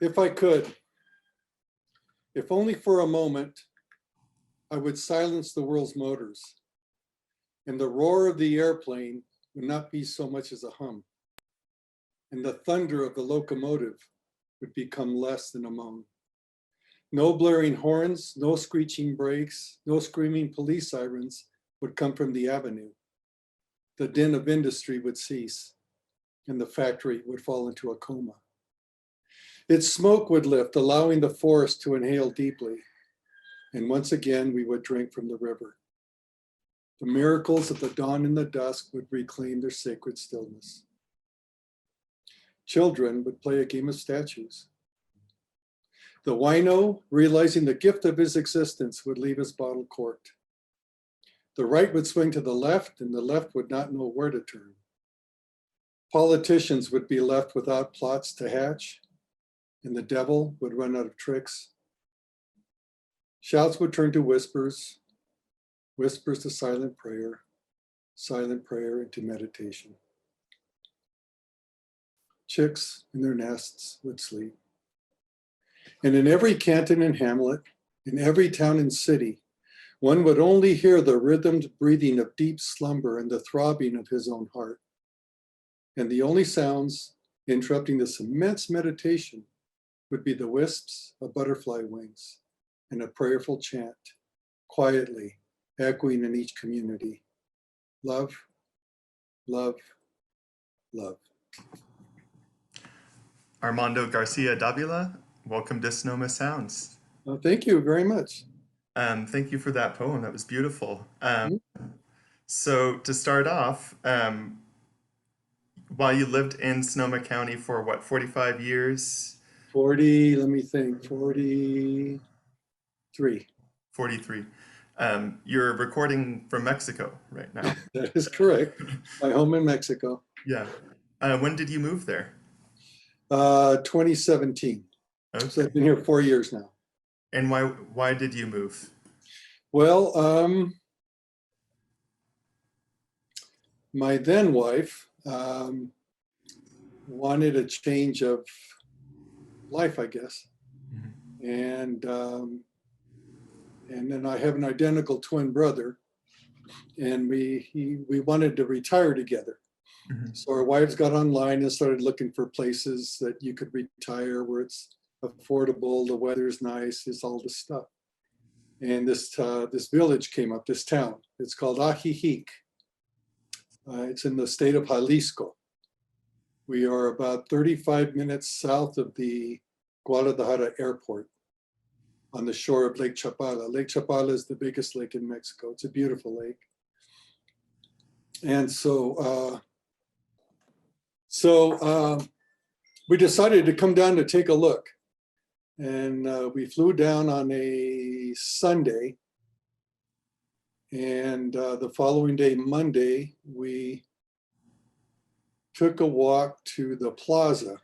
If I could, if only for a moment, I would silence the world's motors, and the roar of the airplane would not be so much as a hum, and the thunder of the locomotive would become less than a moan. No blaring horns, no screeching brakes, no screaming police sirens would come from the avenue. The din of industry would cease, and the factory would fall into a coma. Its smoke would lift, allowing the forest to inhale deeply, and once again we would drink from the river. The miracles of the dawn and the dusk would reclaim their sacred stillness. Children would play a game of statues. The wino, realizing the gift of his existence, would leave his bottle corked. The right would swing to the left, and the left would not know where to turn. Politicians would be left without plots to hatch, and the devil would run out of tricks. Shouts would turn to whispers, whispers to silent prayer into meditation. Chicks in their nests would sleep. And in every canton and hamlet, in every town and city, one would only hear the rhythmed breathing of deep slumber and the throbbing of his own heart. And the only sounds interrupting this immense meditation would be the wisps of butterfly wings and a prayerful chant, quietly echoing in each community. Love, love, love. Armando García-Dávila, welcome to Sonoma Sounds. Well, thank you very much. Thank you for that poem. That was beautiful. So to start off, while you lived in Sonoma County for what, 45 years? 40, let me think, 43. 43. You're recording from Mexico right now. That is correct. My home in Mexico. Yeah. When did you move there? 2017. Okay. So I've been here 4 years now. And why did you move? Well, my then wife wanted a change of life, I guess. Mm-hmm. And then I have an identical twin brother, and we wanted to retire together. Mm-hmm. So our wives got online and started looking for places that you could retire where it's affordable, the weather's nice, it's all this stuff. And this village came up, this town. It's called Ajijic. It's in the state of Jalisco. We are about 35 minutes south of the Guadalajara airport on the shore of Lake Chapala. Lake Chapala is the biggest lake in Mexico. It's a beautiful lake. And so we decided to come down to take a look. And we flew down on a Sunday. And the following day, Monday, we took a walk to the plaza.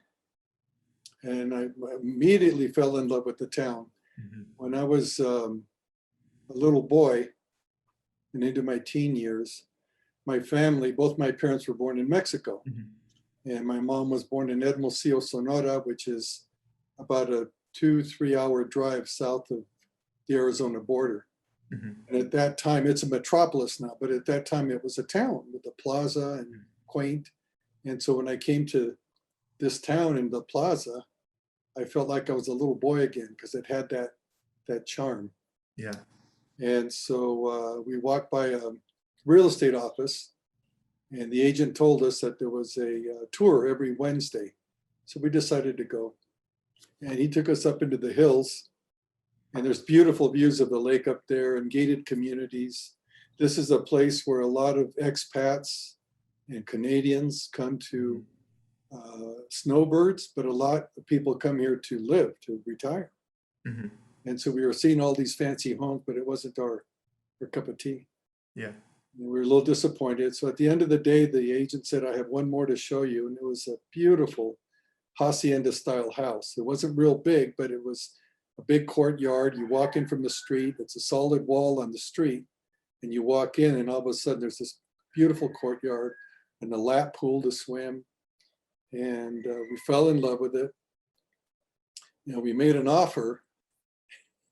And I immediately fell in love with the town. Mm-hmm. When I was a little boy and into my teen years, my family, both my parents were born in Mexico. Mm-hmm. And my mom was born in Hermosillo, Sonora, which is about a 2-3 hour drive south of the Arizona border. Mm-hmm. And at that time, it's a metropolis now, but at that time it was a town with a plaza and quaint. And so when I came to this town in the plaza, I felt like I was a little boy again because it had that charm. Yeah. And so we walked by a real estate office, and the agent told us that there was a tour every Wednesday. So we decided to go. And he took us up into the hills, and there's beautiful views of the lake up there and gated communities. This is a place where a lot of expats and Canadians come to snowbirds, but a lot of people come here to live, to retire. Mm-hmm. And so we were seeing all these fancy homes, but it wasn't our cup of tea. Yeah. And we were a little disappointed. So at the end of the day, the agent said, I have one more to show you. And it was a beautiful hacienda style house. It wasn't real big, but it was a big courtyard. You walk in from the street, it's a solid wall on the street, and you walk in, and all of a sudden there's this beautiful courtyard and a lap pool to swim. And we fell in love with it. we made an offer,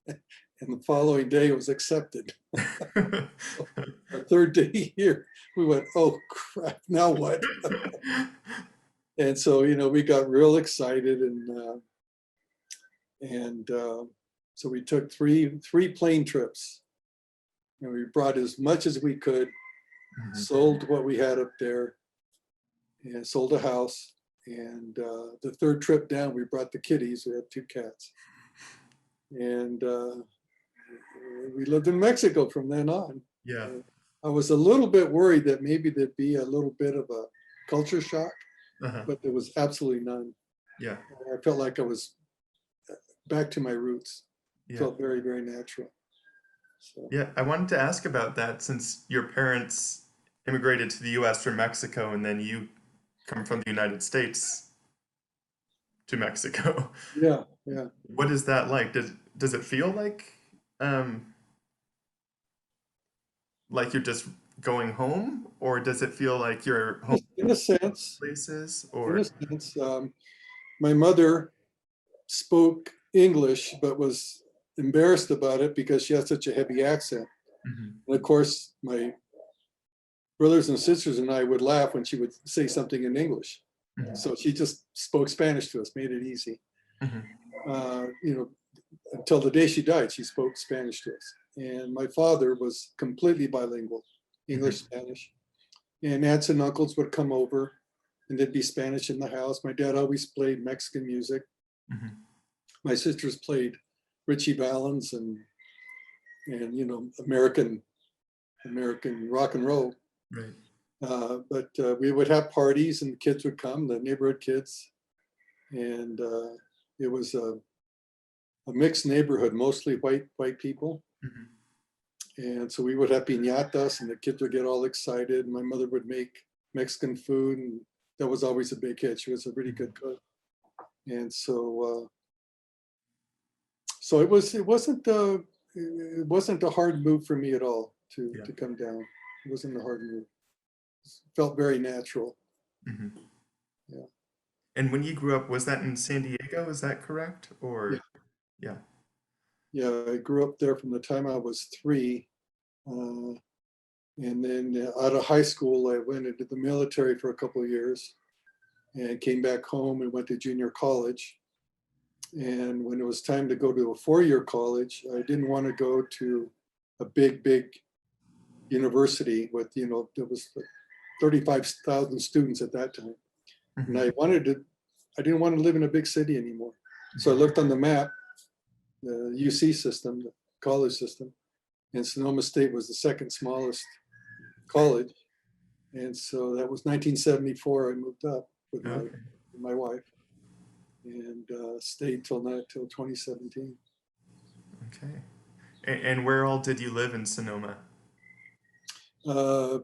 and the following day it was accepted. Our third day here, we went, oh crap, now what? And so, we got real excited, and so we took three plane trips, and we brought as much as we could, sold what we had up there, and sold a house. And the third trip down, we brought the kitties. We had 2 cats, and we lived in Mexico from then on. Yeah. I was a little bit worried that maybe there'd be a little bit of a culture shock, but there was absolutely none. Yeah. I felt like I was back to my roots. Yeah. Felt very, very natural. So. Yeah, I wanted to ask about that since your parents immigrated to the US from Mexico and then you come from the United States to Mexico. Yeah. What is that like? Does it feel like you're just going home, or does it feel like you're home In a sense. places, In or a sense. My mother spoke English, but was embarrassed about it because she had such a heavy accent. And of course, my brothers and sisters and I would laugh when she would say something in English. So she just spoke Spanish to us, made it easy. Until the day she died, she spoke Spanish to us. And my father was completely bilingual, English, Spanish. And aunts and uncles would come over, and there'd be Spanish in the house. My dad always played Mexican music. My sisters played Richie Valens and American rock and roll. right? But we would have parties, and the kids would come, the neighborhood kids, and it was a mixed neighborhood, mostly white people. And so we would have piñatas, and the kids would get all excited. My mother would make Mexican food, and that was always a big hit. She was a really good cook, and so it wasn't a hard move for me at all to come down. It wasn't a hard move. It felt very natural. Yeah. And when you grew up, was that in San Diego? Is that correct? Or yeah. I grew up there from the time I was 3. And then out of high school, I went into the military for a couple of years and came back home and went to junior college. And when it was time to go to a 4-year college, I didn't want to go to a big university with, there was 35,000 students at that time. And I didn't want to live in a big city anymore. So I looked on the map, the UC system, the college system, and Sonoma State was the second smallest college. And so that was 1974. I moved up with my wife, and stayed till 2017. Okay. And where all did you live in Sonoma?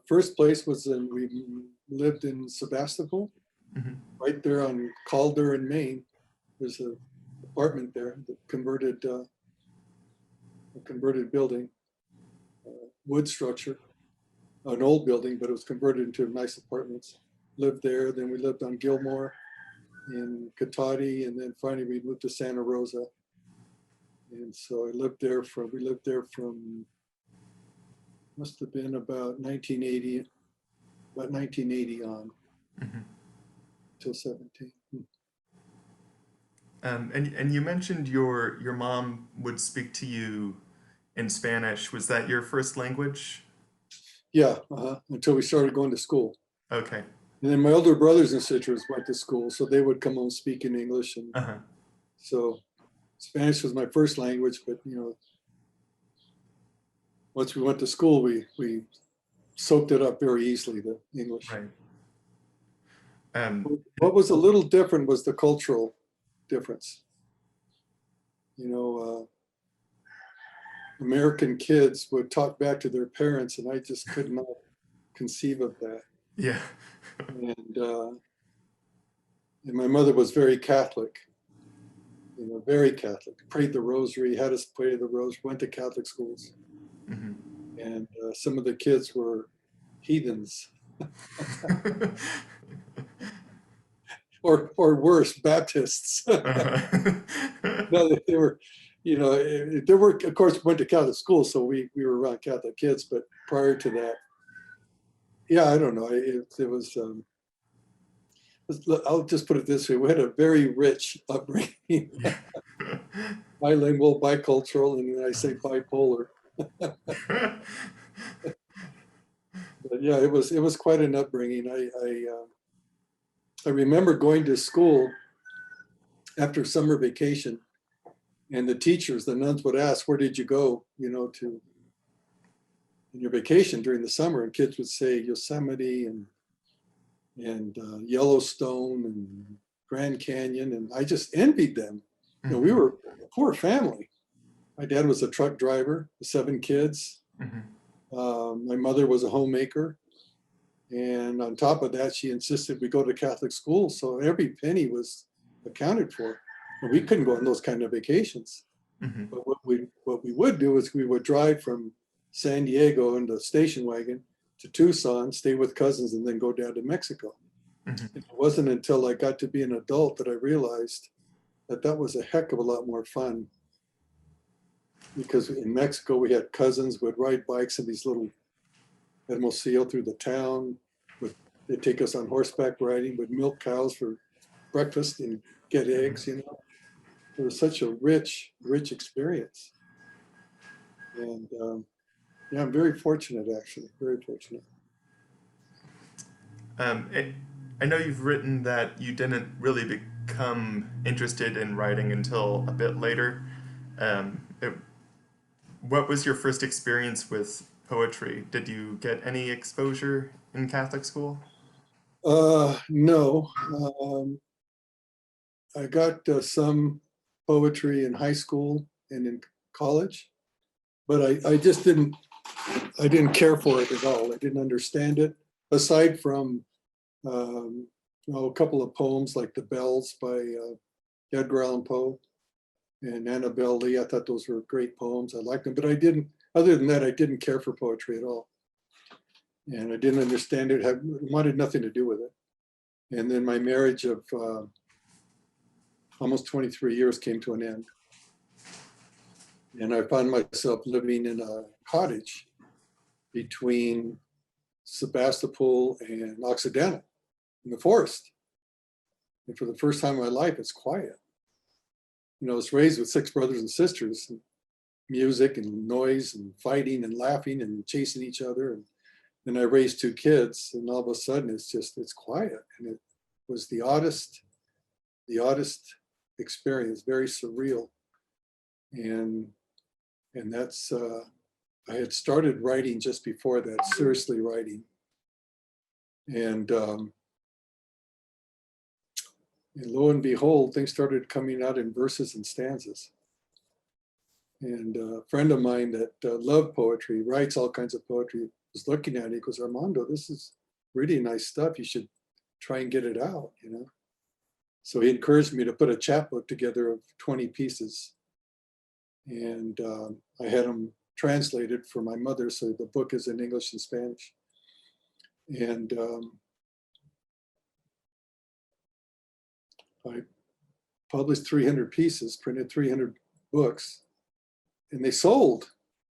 First place was we lived in Sebastopol, right there on Calder in Maine. There's an apartment there, the converted building, wood structure, an old building, but it was converted into nice apartments. Lived there. Then we lived on Gilmore in Cotati, and then finally we moved to Santa Rosa. And so we lived there from must have been about 1980 on till 17. And you mentioned your mom would speak to you in Spanish. Was that your first language? Yeah, until we started going to school. Okay. And then my older brothers and sisters went to school, so they would come home speaking English. And so Spanish was my first language, but once we went to school, we soaked it up very easily, the English. Right. What was a little different was the cultural difference. American kids would talk back to their parents, and I just could not conceive of that. Yeah. And my mother was very Catholic, very Catholic. Prayed the rosary, had us pray the rosary, went to Catholic schools. And some of the kids were heathens. or worse, Baptists. No, they were, there were, of course, went to Catholic school, so we were around Catholic kids. But prior to that, yeah, I don't know. It was. I'll just put it this way: we had a very rich upbringing, bilingual, bicultural, and when I say bipolar. But yeah, it was quite an upbringing. I remember going to school after summer vacation, and the teachers, the nuns, would ask, "Where did you go? To in your vacation during the summer?" And kids would say Yosemite and Yellowstone and Grand Canyon, and I just envied them. We were a poor family. My dad was a truck driver, 7 kids. My mother was a homemaker, and on top of that, she insisted we go to Catholic school, so every penny was accounted for, and we couldn't go on those kind of vacations. But what we would do is we would drive from San Diego in the station wagon to Tucson, stay with cousins, and then go down to Mexico. It wasn't until I got to be an adult that I realized that was a heck of a lot more fun, because in Mexico we had cousins would ride bikes in these little Hermosillo through the town. They'd take us on horseback riding, would milk cows for breakfast and get eggs. It was such a rich experience, and yeah, I'm very fortunate, actually, very fortunate. I know you've written that you didn't really become interested in writing until a bit later. What was your first experience with poetry? Did you get any exposure in Catholic school? No. I got some poetry in high school and in college, but I just didn't care for it at all. I didn't understand it, aside from a couple of poems like The Bells by Edgar Allan Poe and Annabelle Lee. I thought those were great poems. I liked them, but other than that, I didn't care for poetry at all. And I didn't understand it, wanted nothing to do with it. And then my marriage of almost 23 years came to an end. And I found myself living in a cottage between Sebastopol and Occidental in the forest. And for the first time in my life, it's quiet. I was raised with 6 brothers and sisters, and music and noise and fighting and laughing and chasing each other. And then I raised 2 kids, and all of a sudden it's quiet. And it was the oddest experience, very surreal. And that's, I had started writing just before that, seriously writing. And lo and behold, things started coming out in verses and stanzas. And a friend of mine that loved poetry, writes all kinds of poetry, was looking at it. He goes, "Armando, this is really nice stuff. You should try and get it out, So he encouraged me to put a chapbook together of 20 pieces. And I had them translated for my mother, so the book is in English and Spanish. And I published 300 pieces, printed 300 books, and they sold.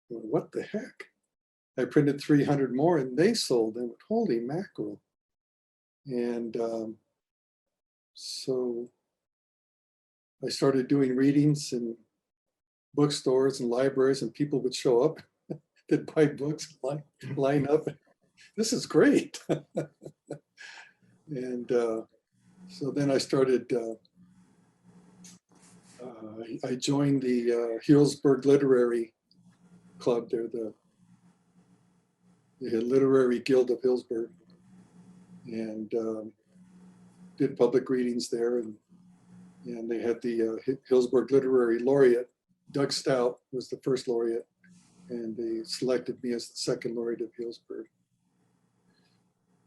What the heck? I printed 300 more, and they sold. And holy mackerel! And so I started doing readings in bookstores and libraries, and people would show up that buy books, line up. This is great. And so then I started, I joined the Healdsburg Literary Club there, the Literary Guild of Healdsburg, and did public readings there. And they had the Healdsburg Literary Laureate. Doug Stout was the first laureate, and they selected me as the second laureate of Healdsburg.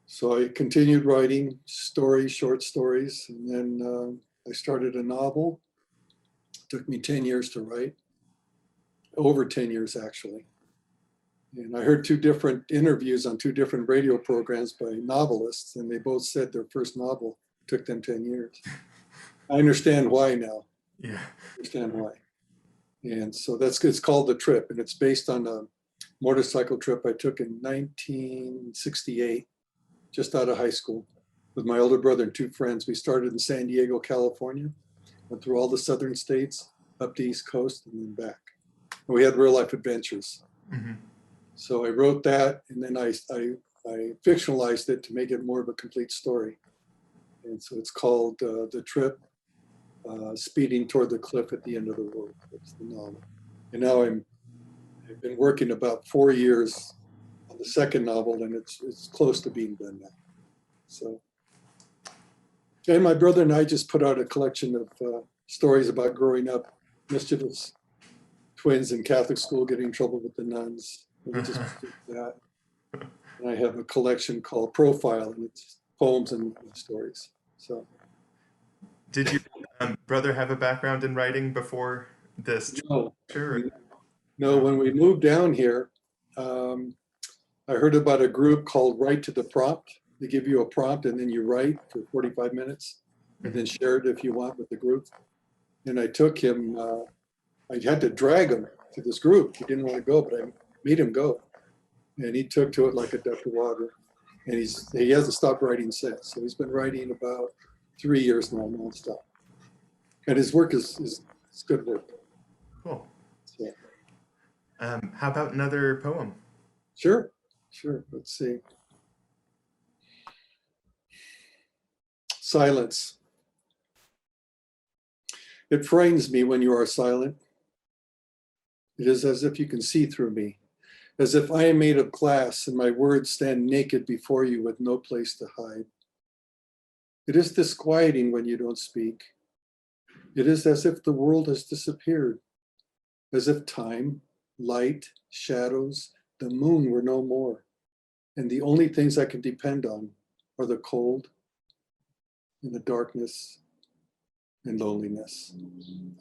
So I continued writing stories, short stories, and then I started a novel. It took me 10 years to write, over 10 years actually. And I heard 2 different interviews on 2 different radio programs by novelists, and they both said their first novel took them 10 years. I understand why now. Yeah. Understand why. And so it's called The Trip, and it's based on a motorcycle trip I took in 1968, just out of high school, with my older brother and two friends. We started in San Diego, California, went through all the southern states, up the East Coast, and then back. And we had real life adventures. Mm-hmm. So I wrote that, and then I fictionalized it to make it more of a complete story. And so it's called The Trip, Speeding Toward the Cliff at the End of the World. That's the novel. And now I've been working about 4 years on the second novel, and it's close to being done now. So, and my brother and I just put out a collection of stories about growing up mischievous twins in Catholic school, getting in trouble with the nuns. And we just did that. And I have a collection called Profile, and it's poems and stories. So, Did your brother have a background in writing before this? no, Sure. no, when we moved down here, um, I heard about a group called Write to the Prompt. They give you a prompt and then you write for 45 minutes and then share it if you want with the group. And I took him, I had to drag him to this group. He didn't want to go, but I made him go. And he took to it like a duck to water. And he hasn't stopped writing since. So he's been writing about 3 years now, nonstop. And his work is good work. Cool. So, How about another poem? sure. Let's see. Silence. It frightens me when you are silent. It is as if you can see through me, as if I am made of glass and my words stand naked before you with no place to hide. It is disquieting when you don't speak. It is as if the world has disappeared, as if time, light, shadows, the moon were no more. And the only things I can depend on are the cold and the darkness and loneliness.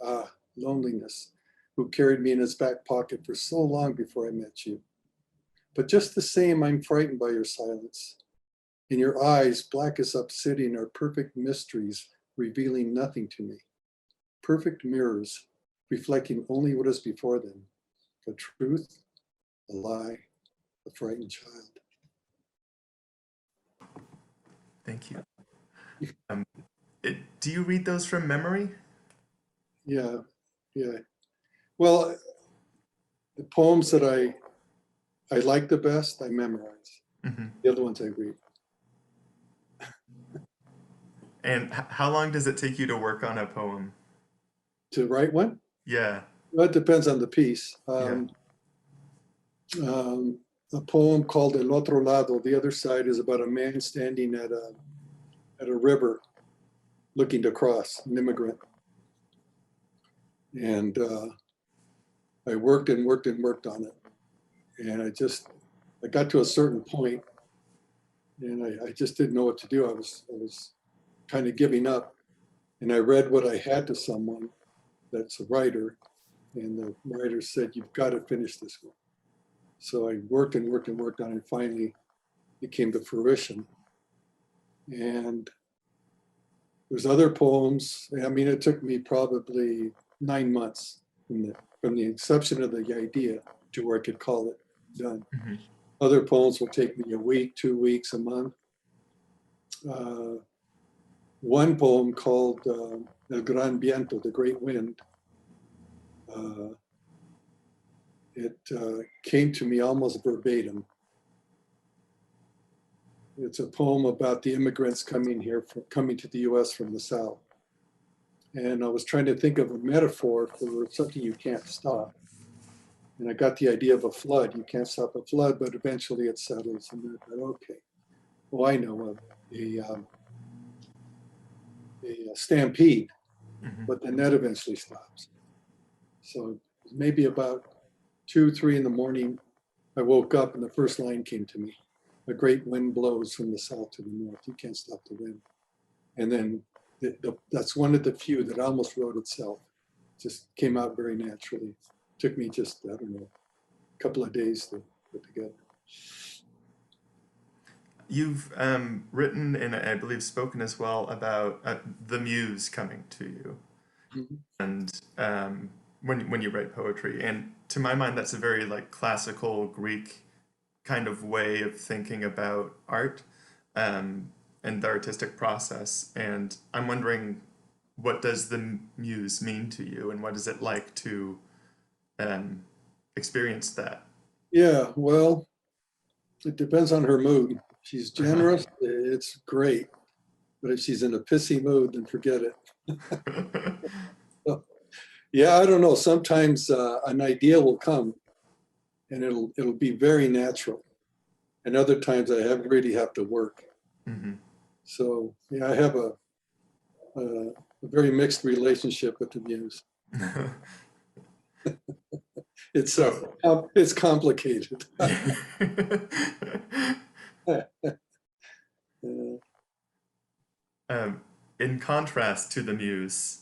Ah, loneliness, who carried me in his back pocket for so long before I met you. But just the same, I'm frightened by your silence. In your eyes, black as obsidian, are perfect mysteries revealing nothing to me. Perfect mirrors, reflecting only what is before them. The truth, a lie, a frightened child. Thank you. Do you read those from memory? Yeah. Well, the poems that I like the best, I memorize. Mm-hmm. The other ones I read. And how long does it take you to work on a poem? To write one? Yeah. Well, it depends on the piece. Yeah. A poem called El Otro Lado, the other side, is about a man standing at a river looking to cross, an immigrant. And I worked on it. And I got to a certain point and I just didn't know what to do. I was kind of giving up. And I read what I had to someone that's a writer. And the writer said, "You've got to finish this one." So I worked on it, and finally it came to fruition. And there's other poems. I mean, it took me probably 9 months from the inception of the idea to where I could call it done. Mm-hmm. Other poems will take me a week, 2 weeks, a month. One poem called El Gran Viento, the Great Wind. It came to me almost verbatim. It's a poem about the immigrants coming to the U.S. from the South. And I was trying to think of a metaphor for something you can't stop. And I got the idea of a flood. You can't stop a flood, but eventually it settles. And I thought, okay, well, I know a stampede, Mm-hmm. but then that eventually stops. So maybe about 2, 3 in the morning, I woke up and the first line came to me. A great wind blows from the south to the north. You can't stop the wind. And then that's one of the few that almost wrote itself. Just came out very naturally. Took me just, I don't know, a couple of days to put together. You've written and I believe spoken as well about the muse coming to you. Mhm. and when you write poetry. And to my mind, that's a very like classical Greek kind of way of thinking about art, and the artistic process. And I'm wondering, what does the muse mean to you, and what is it like to um, experience that? Yeah, well, it depends on her mood. If she's generous, it's great. But if she's in a pissy mood, then forget it. So, yeah, I don't know. Sometimes an idea will come and it'll be very natural. And other times I really have to work. Mhm. So yeah, I have a very mixed relationship with the muse. So, It's complicated. um, in contrast to the muse,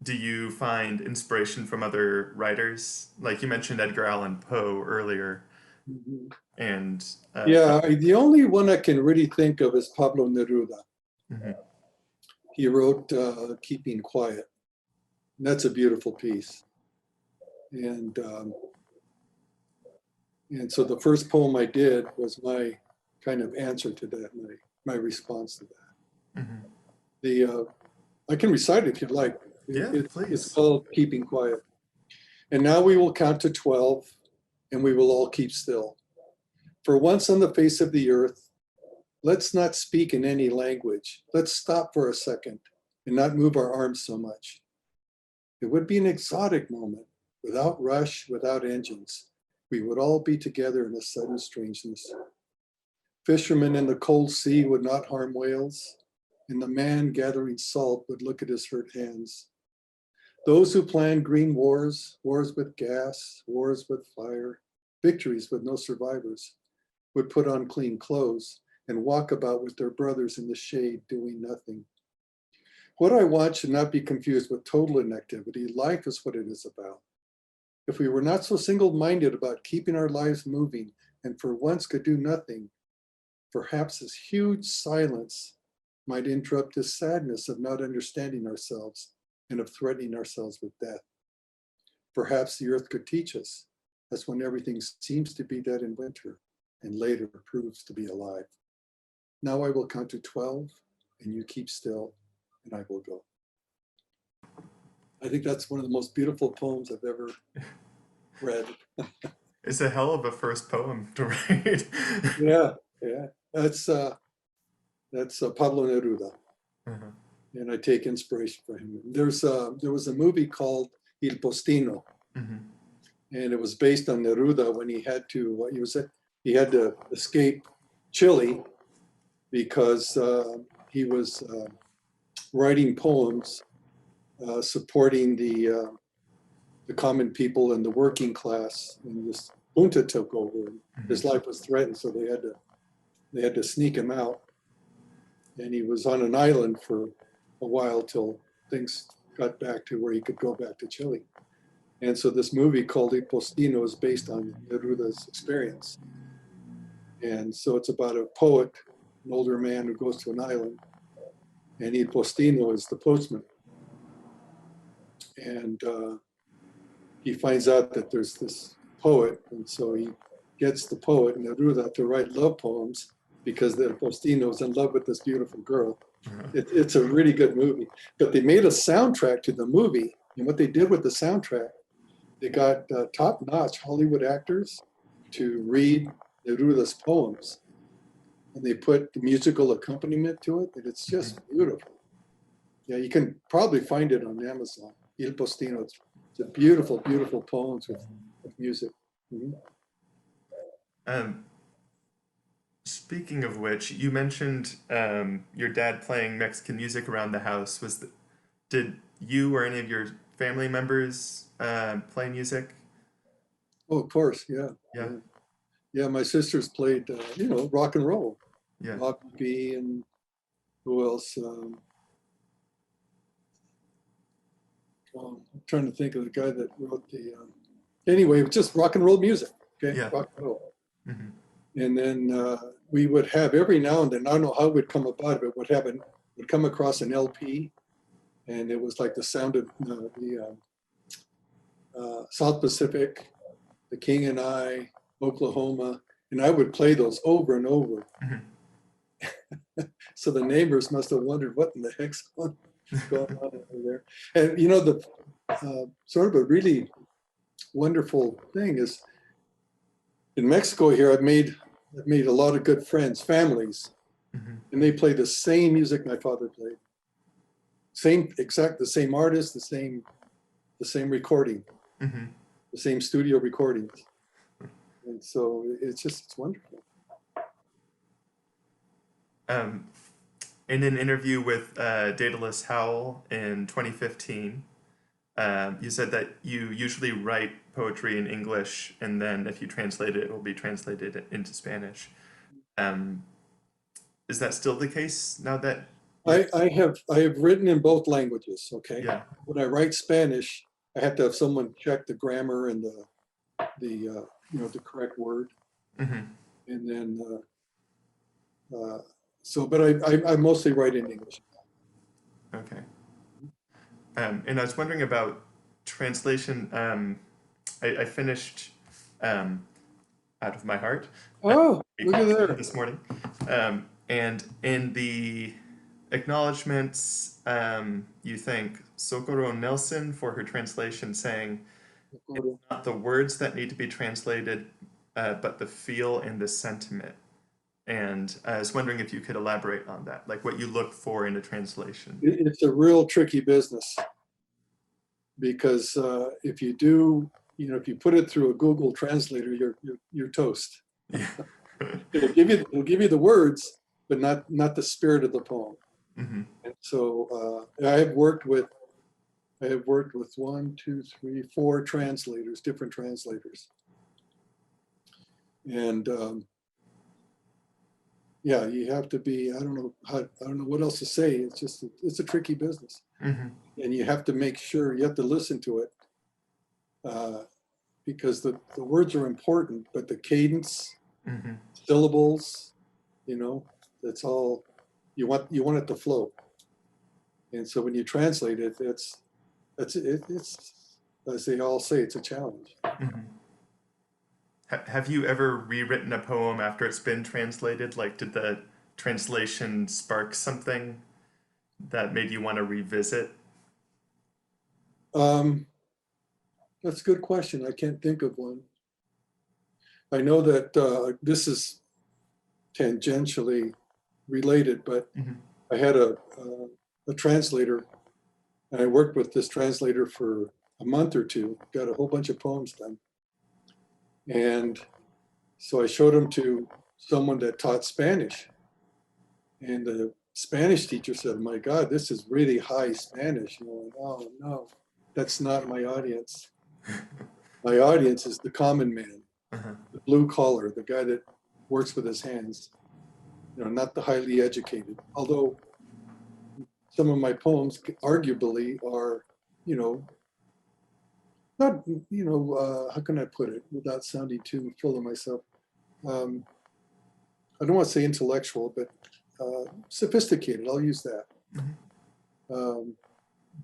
do you find inspiration from other writers? Like you mentioned Edgar Allan Poe earlier, and Yeah, the only one I can really think of is Pablo Neruda. mhm, He wrote Keeping Quiet. And that's a beautiful piece. And and so the first poem I did was my kind of answer to that, my response to that. mhm. The I can recite it if you'd like. Yeah, It's please. called Keeping Quiet. And now we will count to 12, and we will all keep still. For once on the face of the earth, let's not speak in any language. Let's stop for a second and not move our arms so much. It would be an exotic moment, without rush, without engines. We would all be together in a sudden strangeness. Fishermen in the cold sea would not harm whales, and the man gathering salt would look at his hurt hands. Those who plan green wars, wars with gas, wars with fire, victories with no survivors, would put on clean clothes and walk about with their brothers in the shade doing nothing. What I want should not be confused with total inactivity. Life is what it is about. If we were not so single-minded about keeping our lives moving and for once could do nothing, perhaps this huge silence might interrupt this sadness of not understanding ourselves and of threatening ourselves with death. Perhaps the earth could teach us, as when everything seems to be dead in winter and later proves to be alive. Now I will count to 12 and you keep still and I will go. I think that's one of the most beautiful poems I've ever read. It's a hell of a first poem to write. Yeah, yeah. That's Pablo Neruda, Uh-huh. and I take inspiration from him. There was a movie called Il Postino, Mhm. and it was based on Neruda when he had to escape Chile because he was writing poems supporting the common people and the working class, and this junta took over. His life was threatened, so they had to sneak him out, and he was on an island for a while till things got back to where he could go back to Chile. And so this movie called Il Postino is based on Neruda's experience. And so it's about a poet, an older man who goes to an island, and Il Postino is the postman. And he finds out that there's this poet, and so he gets the poet Neruda to write love poems because the Postino is in love with this beautiful girl. Uh-huh. It's a really good movie, but they made a soundtrack to the movie, and what they did with the soundtrack, they got top-notch Hollywood actors to read Neruda's poems, and they put the musical accompaniment to it, and it's just beautiful. Yeah, you can probably find it on Amazon. Il Postino. It's a beautiful, beautiful poems with music. Mhm. Um, Speaking of which, you mentioned your dad playing Mexican music around the house. Did you or any of your family members play music? Oh, of course, yeah, Yeah, yeah, yeah. My sisters played, rock and roll, yeah. Rock B, and who else? I'm trying to think of the guy that wrote the. Anyway, it was just rock and roll music. Okay, Yeah. rock and roll. Hmm. And then we would have every now and then. I don't know how it would come about, but would come across an LP, and it was like the sound of South Pacific, The King and I, Oklahoma, and I would play those over and over. So the neighbors must have wondered what in the heck's going on over there. And you know, the sort of a really wonderful thing is in Mexico here, I've made a lot of good friends, families, and they play the same music my father played. The same artist, the same recording, the same studio recordings. And so it's wonderful. In an interview with Daedalus Howell in 2015, you said that you usually write poetry in English, and then if you translate it, it will be translated into Spanish. Is that still the case now that? I have written in both languages. Okay. Yeah. When I write Spanish, I have to have someone check the grammar and the correct word, and then but I mostly write in English. Okay. And I was wondering about translation. I finished Out of My Heart. Oh, look at there. This morning. And in the acknowledgments, you thank Socorro Nelson for her translation, saying, "It's not the words that need to be translated, but the feel and the sentiment." And I was wondering if you could elaborate on that, like what you look for in a translation. It's a real tricky business because if you do, if you put it through a Google translator, you're toast. Yeah. It'll give you the words, but not the spirit of the poem. And so I have worked with 1, 2, 3, 4 translators, different translators, and yeah, you have to be. I don't know what else to say. It's a tricky business, and you have to make sure you have to listen to it because the words are important, but the cadence, syllables, that's all you want it to flow. And so when you translate it, it's as they all say, it's a challenge. Have you ever rewritten a poem after it's been translated? Like, did the translation spark something that made you want to revisit? That's a good question. I can't think of one. I know that this is tangentially related, but I had a translator, and I worked with this translator for a month or two, got a whole bunch of poems done. And so I showed them to someone that taught Spanish. And the Spanish teacher said, "My God, this is really high Spanish." Oh, no, that's not my audience. My audience is the common man, the blue collar, the guy that works with his hands, not the highly educated. Although some of my poems arguably are, not, how can I put it without sounding too full of myself? I don't want to say intellectual, but sophisticated. I'll use that.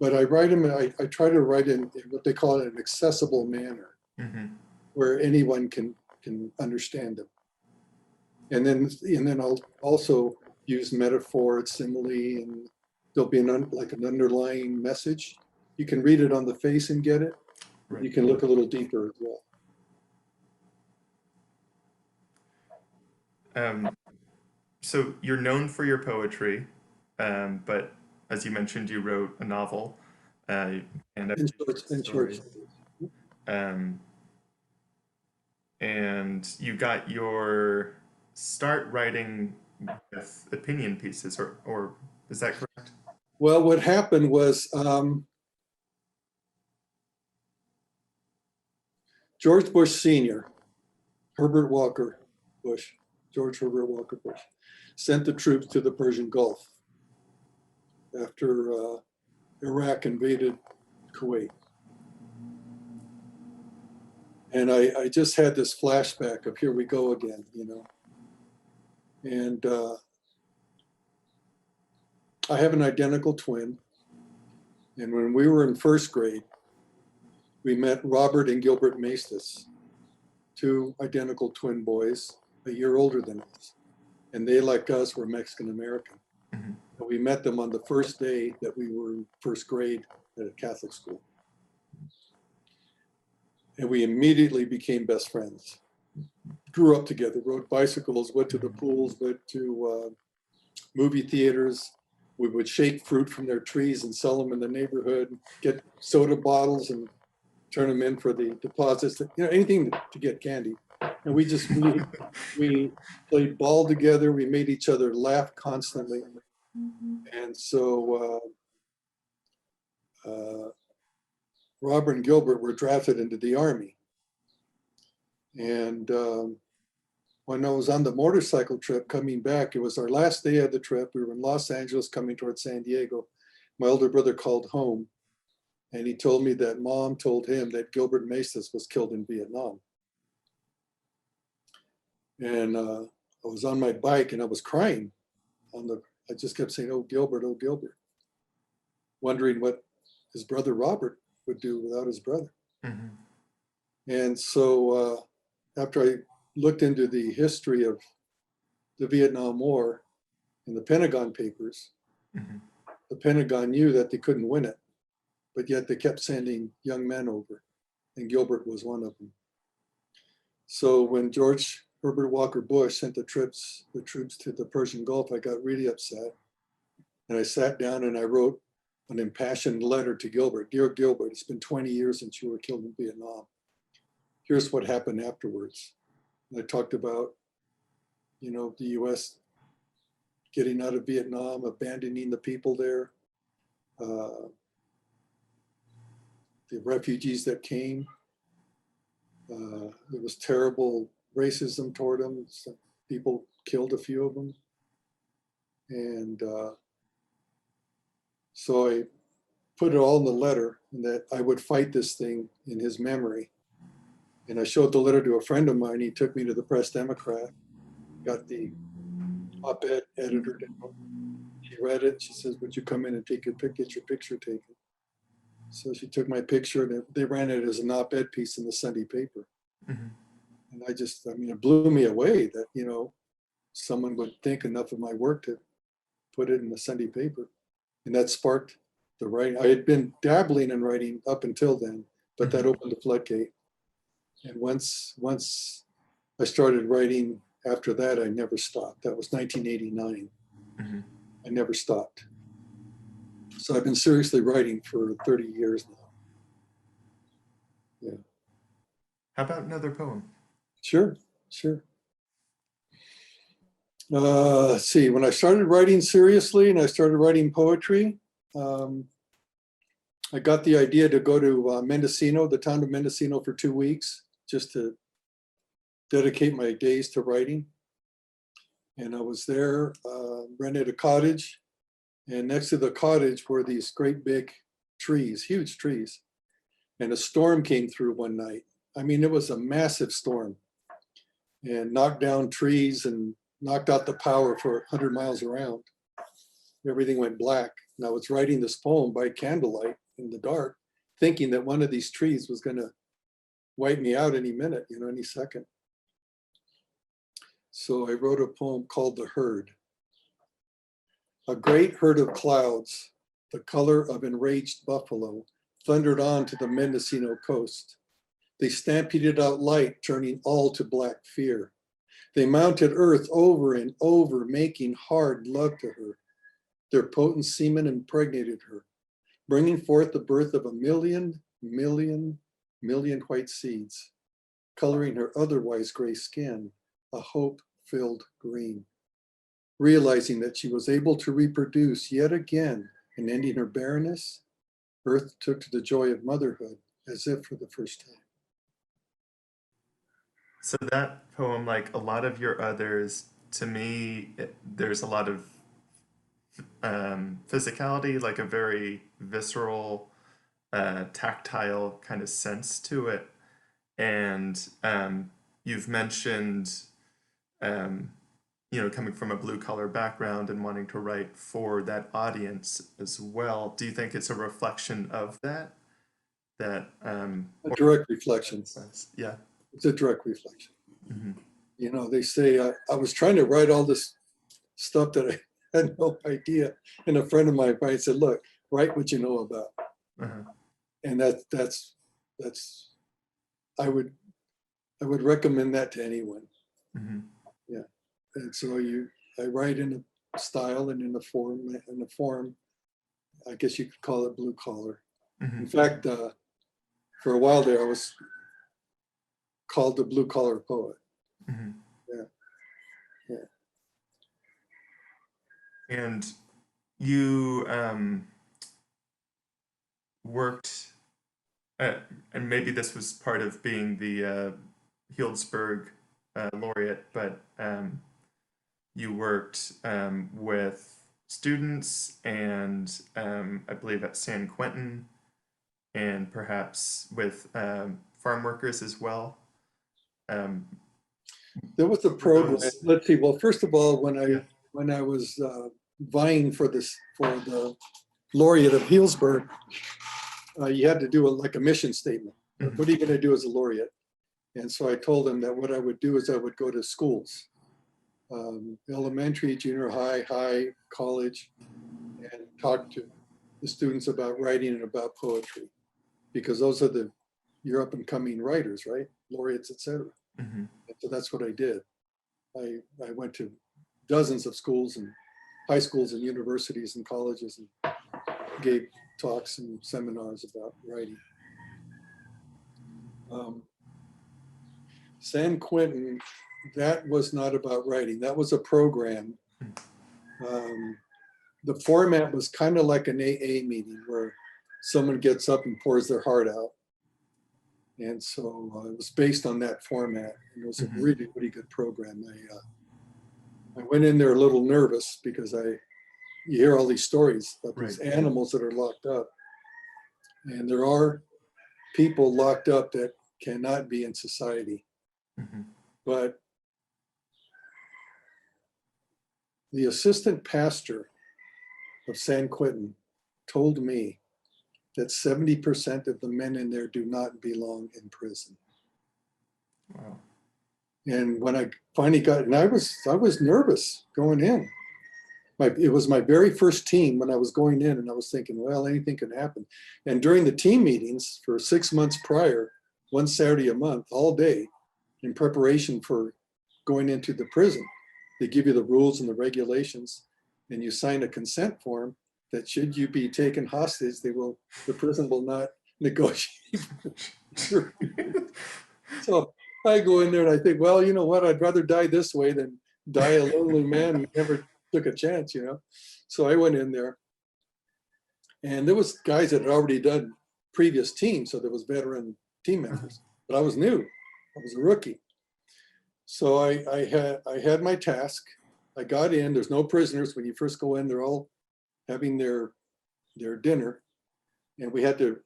But I write them, and I try to write in what they call an accessible manner, where anyone can understand them. And then I'll also use metaphor, simile, and there'll be like an underlying message. You can read it on the face and get it. Right. You can look a little deeper as well. So you're known for your poetry, but as you mentioned, you wrote a novel and short. And you got your start writing with opinion pieces, or is that correct? Well, what happened was George Bush Sr., George Herbert Walker Bush, sent the troops to the Persian Gulf after Iraq invaded Kuwait. And I just had this flashback of here we go again, And I have an identical twin, And when we were in first grade, we met Robert and Gilbert Maestas, two identical twin boys, a year older than us. And they, like us, were Mexican American. Mm-hmm. And we met them on the first day that we were in first grade at a Catholic school. And we immediately became best friends. Grew up together, rode bicycles, went to the pools, went to movie theaters. We would shake fruit from their trees and sell them in the neighborhood, get soda bottles and turn them in for the deposits, anything to get candy. And we played ball together. We made each other laugh constantly. And so Robert and Gilbert were drafted into the Army. And when I was on the motorcycle trip coming back, it was our last day of the trip. We were in Los Angeles coming towards San Diego. My older brother called home and he told me that Mom told him that Gilbert Maestas was killed in Vietnam. And I was on my bike and I was crying. I just kept saying, "Oh, Gilbert, oh, Gilbert," wondering what his brother Robert would do without his brother. Mm-hmm. And so after I looked into the history of the Vietnam War in the Pentagon Papers, Mm-hmm. the Pentagon knew that they couldn't win it, but yet they kept sending young men over, and Gilbert was one of them. So when George Herbert Walker Bush sent the troops to the Persian Gulf, I got really upset. And I sat down and I wrote an impassioned letter to Gilbert. "Dear Gilbert, it's been 20 years since you were killed in Vietnam. Here's what happened afterwards." And I talked about, the US getting out of Vietnam, abandoning the people there, the refugees that came. There was terrible racism toward them. Some people killed a few of them. And so I put it all in the letter, and that I would fight this thing in his memory. And I showed the letter to a friend of mine. He took me to the Press Democrat, got the op-ed editor. She read it. She says, "Would you come in and get your picture taken?" So she took my picture and they ran it as an op-ed piece in the Sunday paper. Mm-hmm. And it blew me away that, someone would think enough of my work to put it in the Sunday paper. And that sparked the writing. I had been dabbling in writing up until then, but that opened the floodgate. And once I started writing after that, I never stopped. That was 1989. Mm-hmm. I never stopped. So I've been seriously writing for 30 years now. Yeah. How about another poem? Sure. Let's see, when I started writing seriously and I started writing poetry, I got the idea to go to Mendocino, the town of Mendocino, for 2 weeks, just to dedicate my days to writing. And I was there, rented a cottage, and next to the cottage were these great big trees, huge trees. And a storm came through one night. I mean, it was a massive storm and knocked down trees and knocked out the power for 100 miles around. Everything went black. And I was writing this poem by candlelight in the dark, thinking that one of these trees was going to wipe me out any minute, any second. So I wrote a poem called "The Herd." A great herd of clouds, the color of enraged buffalo, thundered on to the Mendocino coast. They stampeded out light, turning all to black fear. They mounted earth over and over, making hard love to her. Their potent semen impregnated her, bringing forth the birth of a million white seeds, coloring her otherwise gray skin a hope-filled green. Realizing that she was able to reproduce yet again and ending her barrenness, Earth took to the joy of motherhood as if for the first time. So that poem, like a lot of your others, to me, there's a lot of physicality, like a very visceral, tactile kind of sense to it. And you've mentioned, coming from a blue collar background and wanting to write for that audience as well. Do you think it's a reflection of that? A direct reflection. Yeah. It's a direct reflection. Mm-hmm. They say I was trying to write all this stuff that I had no idea. And a friend of mine said, look, write what you know about. Uh-huh. And that's I would recommend that to anyone. Mm-hmm. Yeah. And so I write in a style and in a form, I guess you could call it blue collar. Mm-hmm. In fact, for a while there, I was called the blue collar poet. Mm-hmm. Yeah. And you worked, and maybe this was part of being the Healdsburg laureate, but you worked with students and I believe at San Quentin and perhaps with farm workers as well. There was a program. Let's see. Well, first of all, when Yeah. I was vying for the laureate of Healdsburg, you had to do like a mission statement. Mhm. What are you going to do as a laureate? And so I told them that what I would do is I would go to schools, elementary, junior high, college, and talk to the students about writing and about poetry, because those are your up and coming writers, right? Laureates, etc. Mm-hmm. So that's what I did. I went to dozens of schools and high schools and universities and colleges and gave talks and seminars about writing. San Quentin, that was not about writing. That was a program. The format was kind of like an AA meeting where someone gets up and pours their heart out. And so it was based on that format. And it was a really, really good program. I went in there a little nervous because you hear all these stories about these animals that are locked up. And there are people locked up that cannot be in society. Mm-hmm. But the assistant pastor of San Quentin told me that 70% of the men in there do not belong in prison. Wow. And when I finally got, and I was nervous going in. It was my very first team when I was going in, and I was thinking, well, anything can happen. And during the team meetings for 6 months prior, one Saturday a month, all day, in preparation for going into the prison, they give you the rules and the regulations, and you sign a consent form that should you be taken hostage, the prison will not negotiate. So I go in there and I think, well, you know what? I'd rather die this way than die a lonely man who never took a chance, So I went in there, and there was guys that had already done previous teams, so there was veteran team members, but I was new. I was a rookie. So I had my task. I got in. There's no prisoners when you first go in. They're all having their dinner, and we had to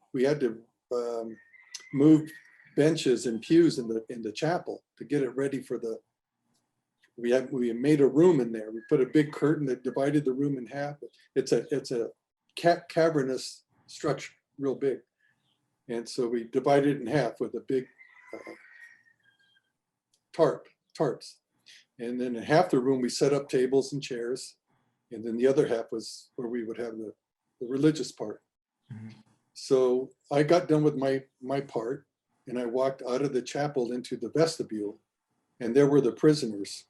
move benches and pews in the chapel to get it ready for the. We made a room in there. We put a big curtain that divided the room in half. It's a cavernous structure, real big, and so we divided it in half with a big tarps. And then in half the room, we set up tables and chairs. And then the other half was where we would have the religious part. Mm-hmm. So I got done with my part, and I walked out of the chapel into the vestibule, and there were the prisoners.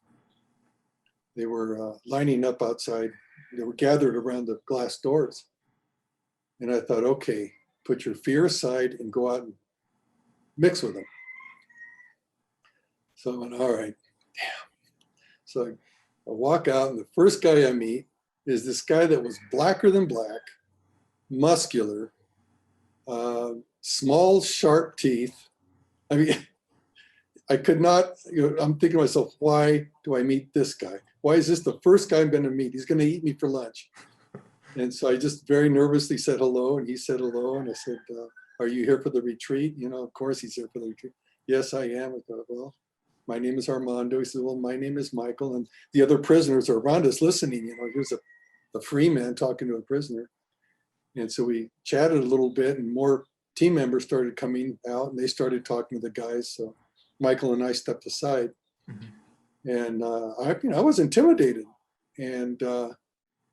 They were lining up outside. They were gathered around the glass doors. And I thought, okay, put your fear aside and go out and mix with them. So I went, all right, damn. So I walk out, and the first guy I meet is this guy that was blacker than black, muscular, small, sharp teeth. I mean, I could not, I'm thinking to myself, why do I meet this guy? Why is this the first guy I'm going to meet? He's going to eat me for lunch. And so I just very nervously said hello, and he said hello. And I said, are you here for the retreat? Of course he's here for the retreat. Yes, I am. I thought, well, my name is Armando. He said, well, my name is Michael. And the other prisoners are around us listening. Here's a free man talking to a prisoner. And so we chatted a little bit, and more team members started coming out, and they started talking to the guys. So Michael and I stepped aside, and I was intimidated. And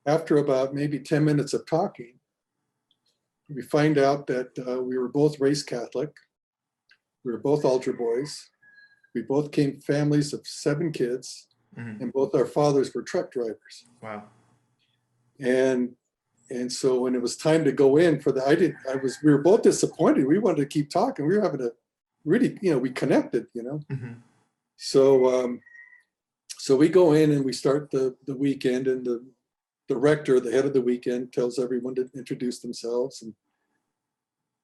after about maybe 10 minutes of talking, we find out that we were both raised Catholic. We were both altar boys. We both came families of 7 kids, and both our fathers were truck drivers. Wow. And so when it was time to go in for we were both disappointed. We wanted to keep talking. We were having a really, we connected, So, so we go in and we start the weekend, and the rector, the head of the weekend, tells everyone to introduce themselves.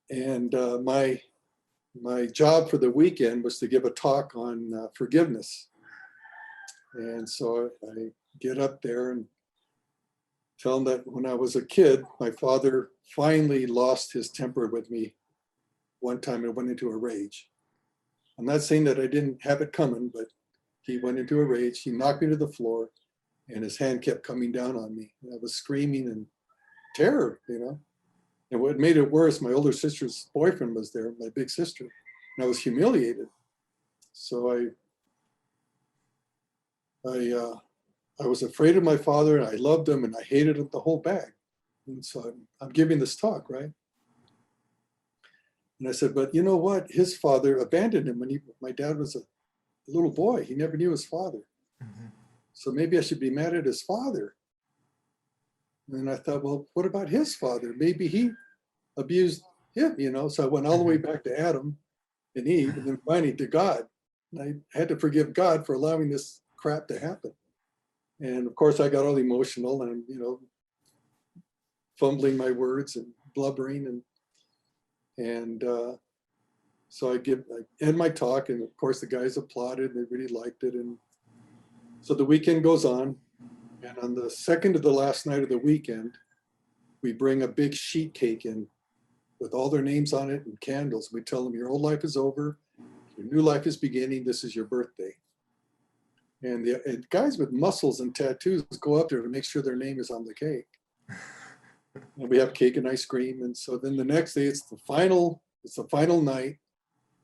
And my job for the weekend was to give a talk on forgiveness. And so I get up there and tell them that when I was a kid, my father finally lost his temper with me one time and went into a rage. I'm not saying that I didn't have it coming, but he went into a rage. He knocked me to the floor, and his hand kept coming down on me. And I was screaming in terror, And what made it worse, my older sister's boyfriend was there, my big sister, and I was humiliated. So I was afraid of my father, and I loved him, and I hated him the whole bag. And so I'm giving this talk, right? And I said, but you know what? His father abandoned him when my dad was a little boy. He never knew his father. So maybe I should be mad at his father. And I thought, well, what about his father? Maybe he abused him, So I went all the way back to Adam and Eve, and then finally to God. And I had to forgive God for allowing this crap to happen. And of course, I got all emotional and, fumbling my words and blubbering. And so I end my talk, and of course, the guys applauded. They really liked it. And so the weekend goes on. And on the second to the last night of the weekend, we bring a big sheet cake in with all their names on it and candles. We tell them, your old life is over. Your new life is beginning. This is your birthday. And the guys with muscles and tattoos go up there to make sure their name is on the cake. And we have cake and ice cream. And so then the next day, it's the final night,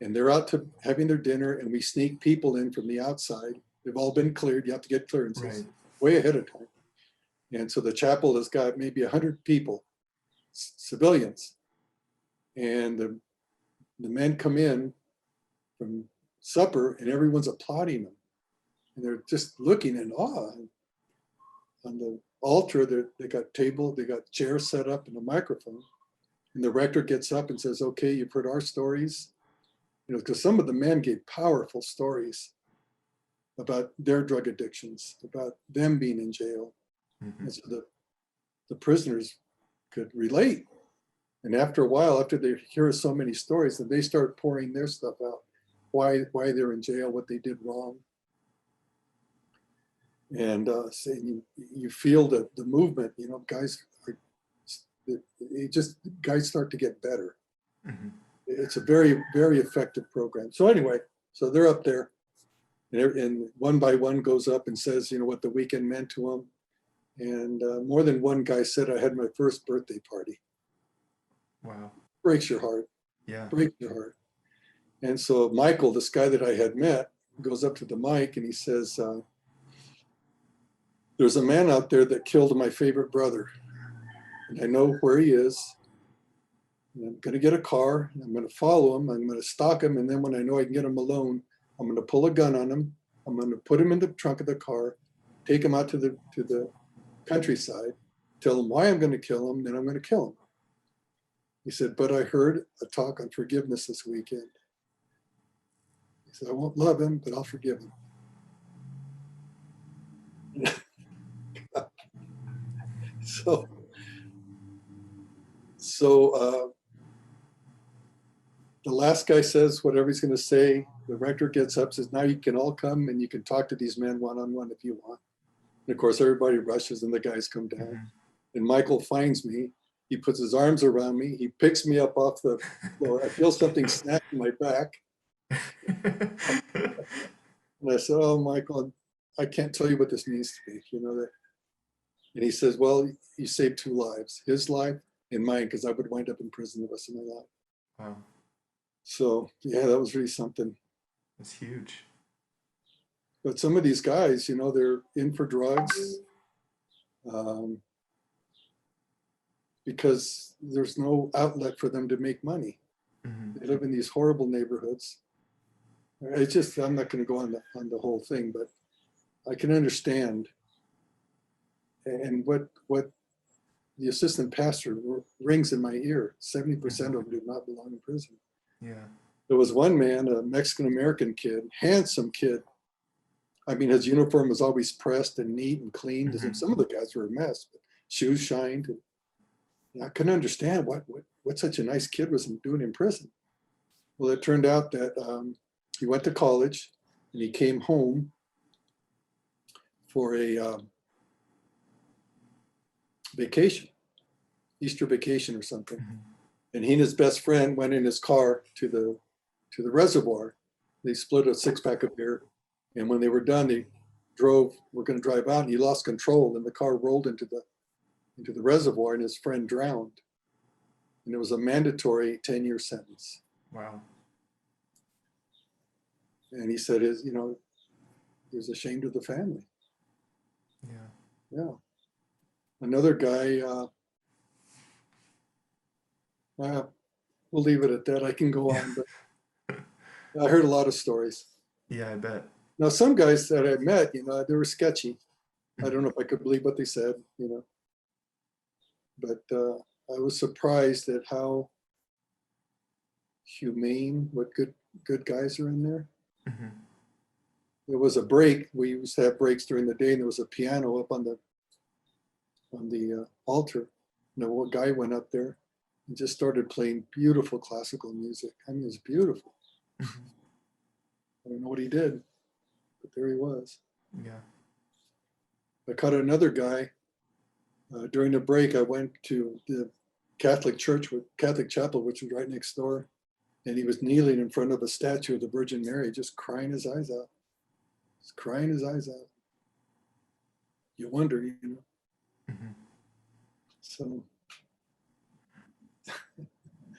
and they're out to having their dinner, and we sneak people in from the outside. They've all been cleared. You have to get clearances way ahead of time. And so the chapel has got maybe 100 people, civilians. And the men come in from supper, and everyone's applauding them. And they're just looking in awe. On the altar, they got chairs set up and a microphone. And the rector gets up and says, okay, you've heard our stories. Because some of the men gave powerful stories about their drug addictions, about them being in jail. And so the prisoners could relate. And after a while, after they hear so many stories, then they start pouring their stuff out, why they're in jail, what they did wrong. And saying you feel that the movement, guys start to get better. It's a very, very effective program. So anyway, so they're up there, and one by one goes up and says, what the weekend meant to them. And more than one guy said, I had my first birthday party. Wow. Breaks your heart. Yeah. Breaks your heart. And so Michael, this guy that I had met, goes up to the mic and he says, there's a man out there that killed my favorite brother. And I know where he is. And I'm going to get a car. And I'm going to follow him. I'm going to stalk him. And then when I know I can get him alone, I'm going to pull a gun on him. I'm going to put him in the trunk of the car, take him out to the countryside, tell him why I'm going to kill him, then I'm going to kill him. He said, but I heard a talk on forgiveness this weekend. He said, I won't love him, but I'll forgive him. So the last guy says whatever he's going to say. The rector gets up, says, now you can all come and you can talk to these men one-on-one if you want. And of course, everybody rushes and the guys come down. And Michael finds me. He puts his arms around me. He picks me up off the floor. I feel something snap in my back. And I said, oh, Michael, I can't tell you what this means to me, you know that. And he says, well, you saved 2 lives, his life and mine, because I would wind up in prison the rest of my life. Wow, So yeah, that was really something. that's huge. But some of these guys, you know, they're in for drugs because there's no outlet for them to make money. Mm-hmm. They live in these horrible neighborhoods. It's just, I'm not going to go on the whole thing, but I can understand. And what the assistant pastor rings in my ear, 70% of them do not belong in prison. Yeah. There was one man, a Mexican-American kid, handsome kid. I mean, his uniform was always pressed and neat and clean. Mm-hmm. Some of the guys were a mess, but shoes shined. And I couldn't understand what such a nice kid was doing in prison. Well, it turned out that he went to college and he came home for a vacation, Easter vacation or something. Mm-hmm. And he and his best friend went in his car to the reservoir. They split a 6-pack of beer. And when they were done, were going to drive out, and he lost control, and the car rolled into the reservoir, and his friend drowned. And it was a mandatory 10-year sentence. Wow. And he said, he was ashamed of the family. Yeah. Yeah. Another guy, we'll leave it at that. I can go on, but I heard a lot of stories. Yeah, I bet. Now, some guys that I met, they were sketchy. I don't know if I could believe what they said, but I was surprised at how humane, what good guys are in there. Mm-hmm. There was a break. We used to have breaks during the day, and there was a piano up on the altar. And a guy went up there and just started playing beautiful classical music. I mean, it was beautiful. Mm-hmm. I don't know what he did, but there he was. Yeah. I caught another guy during the break. I went to the Catholic chapel, which was right next door, and he was kneeling in front of a statue of the Virgin Mary, just crying his eyes out. Just crying his eyes out. You wonder, Mm-hmm.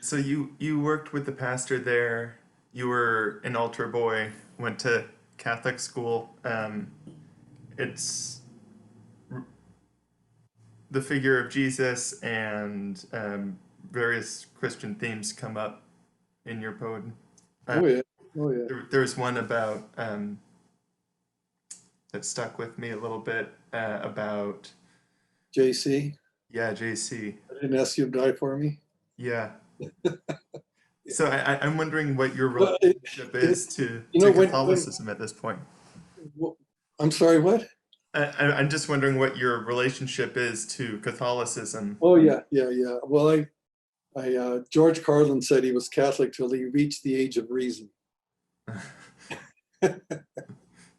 So you worked with the pastor there. You were an altar boy. Went to Catholic school. It's the figure of Jesus and various Christian themes come up in your poem. oh yeah. There's one about that stuck with me a little bit about JC. Yeah, JC. I didn't ask you to die for me. Yeah. So I'm wondering what your Well, relationship is to Catholicism at this point. I'm sorry, what? I'm just wondering what your relationship is to Catholicism. Oh yeah. Well, George Carlin said he was Catholic till he reached the age of reason, and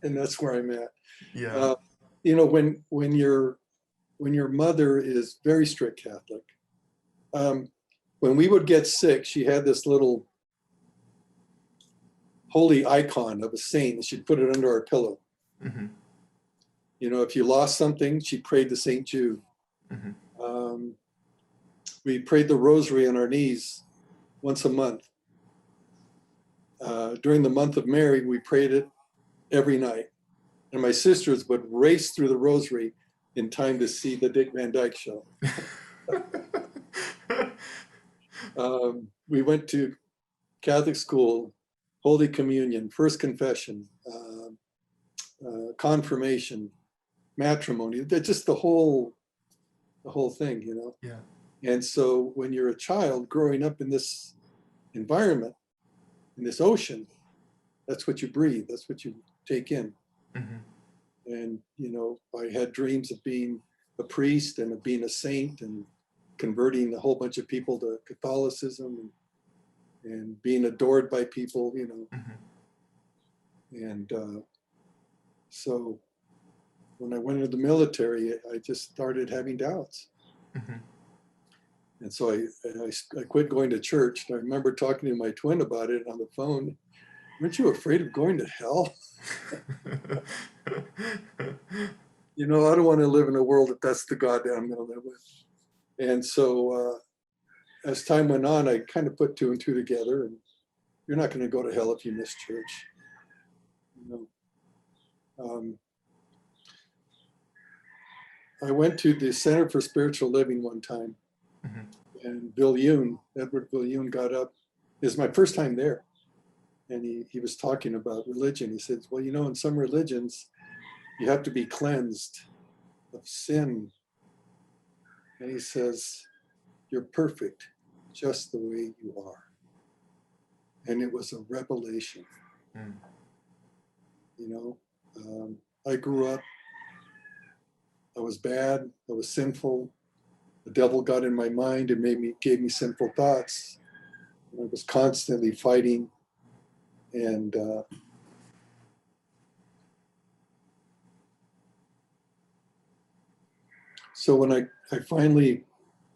that's where I'm at. Yeah. When your mother is very strict Catholic, when we would get sick, she had this little holy icon of a saint, and she'd put it under our pillow. Mm-hmm. If you lost something, she prayed to Saint Jude. Mm-hmm. We prayed the rosary on our knees once a month. During the month of Mary, we prayed it every night. And my sisters would race through the rosary in time to see the Dick Van Dyke Show. We went to Catholic school, Holy Communion, First Confession, confirmation, matrimony, just the whole thing, Yeah. And so when you're a child growing up in this environment, in this ocean, that's what you breathe, that's what you take in. Mm-hmm. And, I had dreams of being a priest and of being a saint and converting a whole bunch of people to Catholicism and being adored by people, Mm-hmm. And so when I went into the military, I just started having doubts. Mm-hmm. And so I quit going to church. I remember talking to my twin about it on the phone. aren't you afraid of going to hell? You know, I don't want to live in a world that's the God that I'm going to live with. And so as time went on, I kind of put two and two together, and you're not going to go to hell if you miss church. You know, I went to the Center for Spiritual Living one time, and Edward Viljoen got up. It was my first time there. And he was talking about religion. He said, well, you know, in some religions, you have to be cleansed of sin. And he says, you're perfect just the way you are. And it was a revelation. You know, I grew up, I was bad, I was sinful. The devil got in my mind and gave me sinful thoughts. I was constantly fighting. And so when I finally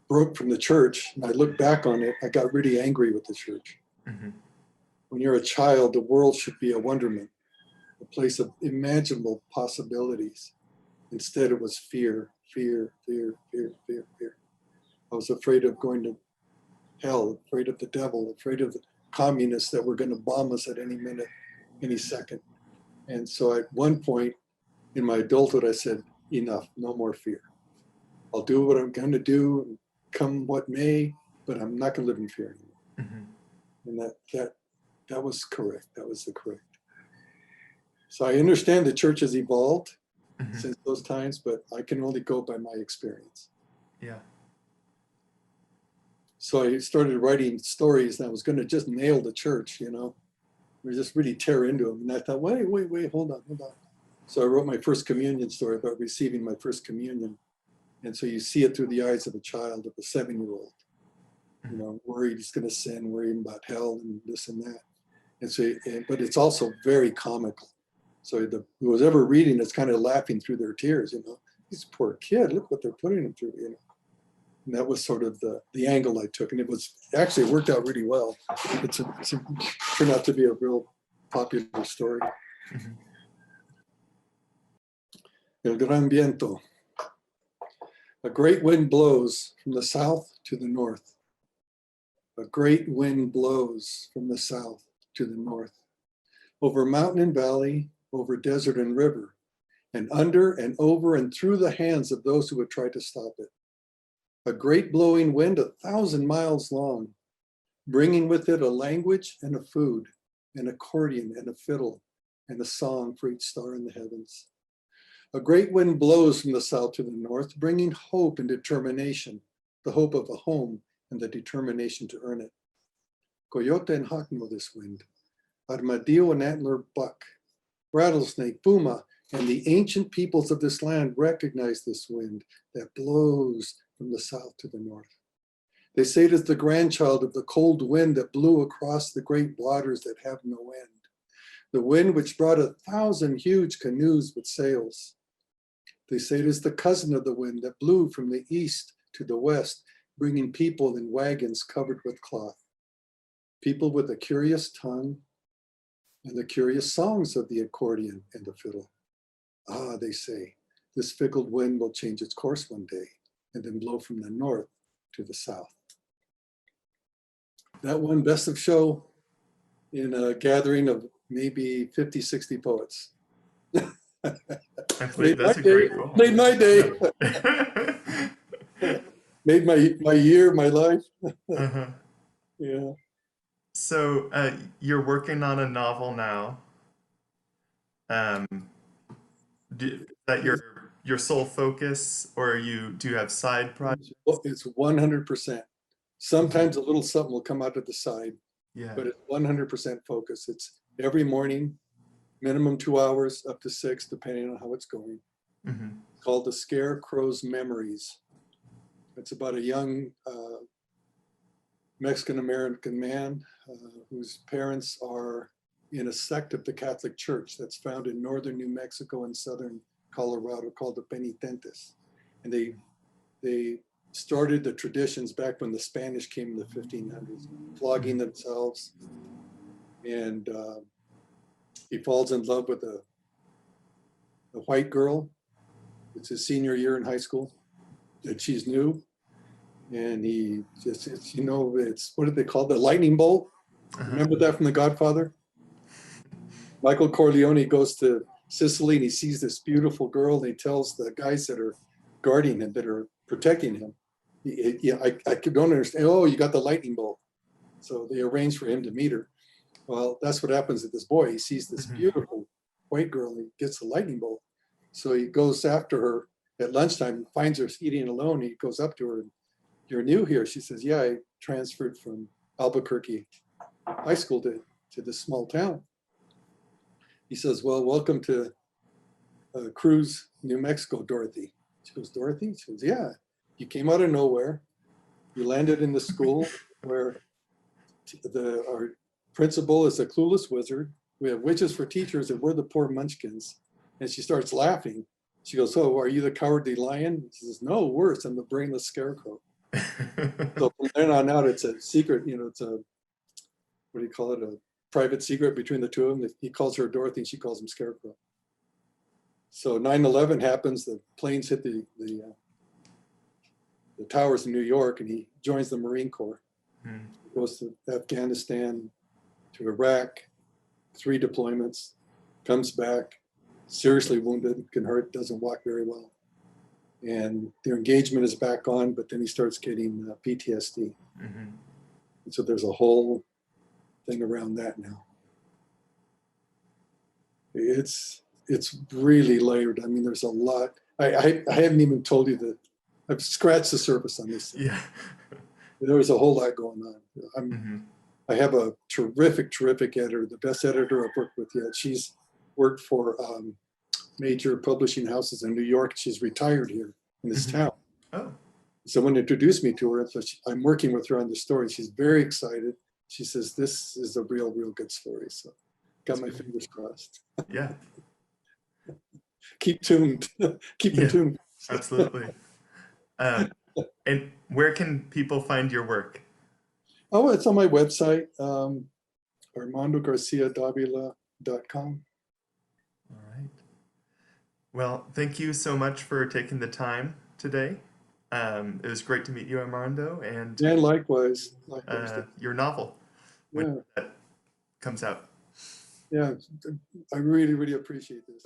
broke from the church and I look back on it, I got really angry with the church. When you're a child, the world should be a wonderment, a place of imaginable possibilities. Instead, it was fear, fear, fear, fear, fear, fear. I was afraid of going to hell, afraid of the devil, afraid of the communists that were going to bomb us at any minute, any second. And so at one point in my adulthood, I said, enough, no more fear. I'll do what I'm going to do, come what may, but I'm not going to live in fear anymore. And that was correct. That was the correct. So I understand the church has evolved since those times, but I can only go by my experience. Yeah. So I started writing stories, and I was going to just nail the church, you know, we just really tear into them. And I thought, wait, hold on. So I wrote my first communion story about receiving my first communion. And so you see it through the eyes of a child, of a 7-year-old, you know, worried he's going to sin, worried about hell and this and that. And so, but it's also very comical. So whoever's ever reading it's kind of laughing through their tears, you know, this poor kid, look what they're putting him through, you know. And that was sort of the angle I took. And it worked out really well. It turned out to be a real popular story. El gran viento. A great wind blows from the south to the north. A great wind blows from the south to the north. Over mountain and valley, over desert and river, and under and over and through the hands of those who would try to stop it. A great blowing wind 1,000 miles long, bringing with it a language and a food, an accordion and a fiddle, and a song for each star in the heavens. A great wind blows from the south to the north, bringing hope and determination, the hope of a home and the determination to earn it. Coyote and hawk know this wind. Armadillo and antler buck, rattlesnake, puma, and the ancient peoples of this land recognize this wind that blows from the south to the north. They say it is the grandchild of the cold wind that blew across the great waters that have no end. The wind which brought 1,000 huge canoes with sails. They say it is the cousin of the wind that blew from the east to the west, bringing people in wagons covered with cloth. People with a curious tongue and the curious songs of the accordion and the fiddle. Ah, they say, this fickle wind will change its course one day and then blow from the north to the south. That won Best of Show in a gathering of maybe 50, 60 poets. That's a great poem. Made my day. Made my year, my life. Yeah. So you're working on a novel now. Is that your sole focus, or do you have side projects? It's 100%. Sometimes a little something will come out of the side, Yeah. but it's 100% focus. It's every morning, minimum 2 hours, up to 6, depending on how it's going. It's called The Scarecrow's Memories. It's about a young Mexican-American man whose parents are in a sect of the Catholic Church that's found in northern New Mexico and southern Colorado called the Penitentes. And they started the traditions back when the Spanish came in the 1500s, flogging themselves and he falls in love with a white girl. It's his senior year in high school, and she's new. And he just, it's, it's, what did they call it? The lightning bolt? Remember that from The Godfather? Michael Corleone goes to Sicily and he sees this beautiful girl and he tells the guys that are guarding him, that are protecting him, I don't understand. Oh, you got the lightning bolt. So they arrange for him to meet her. Well, that's what happens to this boy. He sees this beautiful white girl and he gets the lightning bolt. So he goes after her at lunchtime, finds her eating alone. He goes up to her and, "You're new here." She says, "Yeah, I transferred from Albuquerque High School to this small town." He says, "Well, welcome to Cruz, New Mexico, Dorothy." She goes, "Dorothy?" She goes, "Yeah, you came out of nowhere. You landed in the school where our principal is a clueless wizard. We have witches for teachers and we're the poor munchkins." And she starts laughing. She goes, "Oh, are you the cowardly lion?" She says, "No, worse, I'm the brainless scarecrow." So from then on out, it's a secret, it's a, what do you call it? A private secret between the two of them. He calls her Dorothy and she calls him Scarecrow. So 9/11 happens, the planes hit the towers in New York and he joins the Marine Corps. He goes to Afghanistan, to Iraq, 3 deployments, comes back, seriously wounded, can hurt, doesn't walk very well. And their engagement is back on, but then he starts getting PTSD. And so there's a whole thing around that now. It's really layered. I mean, there's a lot. I haven't even told you that I've scratched the surface on this. Yeah. There was a whole lot going on. I have a terrific editor, the best editor I've worked with yet. She's worked for major publishing houses in New York. She's retired here in this town. Oh. Someone introduced me to her. So I'm working with her on the story. She's very excited. She says, "This is a real good story." So got my fingers crossed. Yeah. Keep tuned. Keep in tune. Absolutely. And where can people find your work? Oh, it's on my website, armandogarciadavila.com. All right. Well, thank you so much for taking the time today. It was great to meet you, Armando, and Likewise. your novel when Yeah. that comes out. Yeah. I really appreciate this.